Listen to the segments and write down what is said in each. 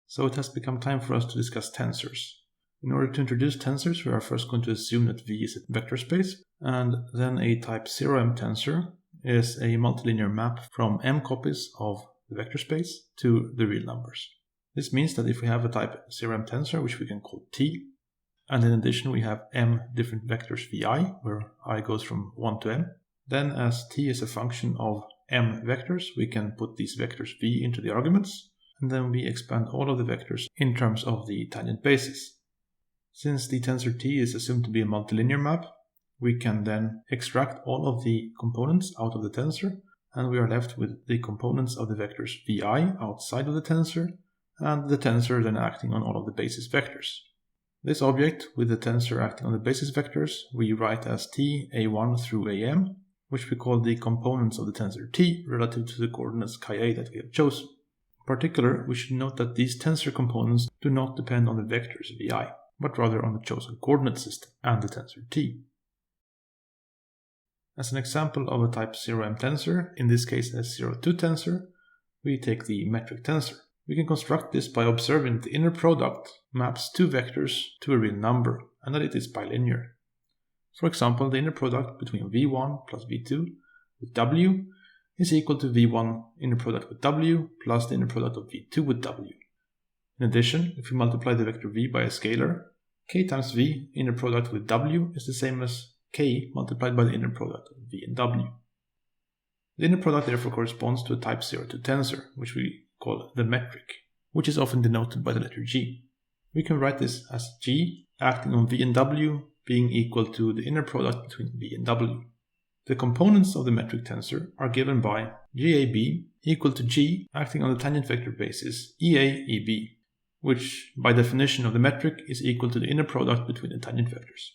So it has become time for us to discuss tensors. In order to introduce tensors, we are first going to assume that V is a vector space, and then a type 0m tensor is a multilinear map from m copies of the vector space to the real numbers. This means that if we have a type 0m tensor, which we can call T, and in addition we have m different vectors vi, where I goes from 1 to m, then as T is a function of m vectors, we can put these vectors v into the arguments, and then we expand all of the vectors in terms of the tangent basis. Since the tensor T is assumed to be a multilinear map, we can then extract all of the components out of the tensor, and we are left with the components of the vectors vi outside of the tensor, and the tensor then acting on all of the basis vectors. This object with the tensor acting on the basis vectors we write as T a1 through am, which we call the components of the tensor T relative to the coordinates chi that we have chosen. In particular, we should note that these tensor components do not depend on the vectors vi, but rather on the chosen coordinate system and the tensor T. As an example of a type 0m tensor, in this case a 0,2 tensor, we take the metric tensor. We can construct this by observing that the inner product maps two vectors to a real number and that it is bilinear. For example, the inner product between v1 plus v2 with w is equal to v1 inner product with w plus the inner product of v2 with w. In addition, if we multiply the vector v by a scalar, k times v inner product with w is the same as k multiplied by the inner product of v and w. The inner product therefore corresponds to a type 0,2 tensor, which we call the metric, which is often denoted by the letter g. We can write this as g acting on v and w being equal to the inner product between v and w. The components of the metric tensor are given by gab equal to g acting on the tangent vector basis ea eb, which by definition of the metric is equal to the inner product between the tangent vectors.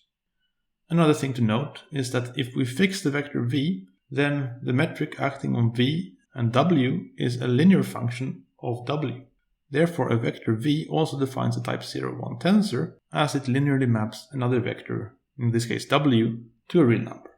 Another thing to note is that if we fix the vector v, then the metric acting on v and w is a linear function of w. Therefore, a vector v also defines a type 0,1 tensor as it linearly maps another vector, in this case w, to a real number.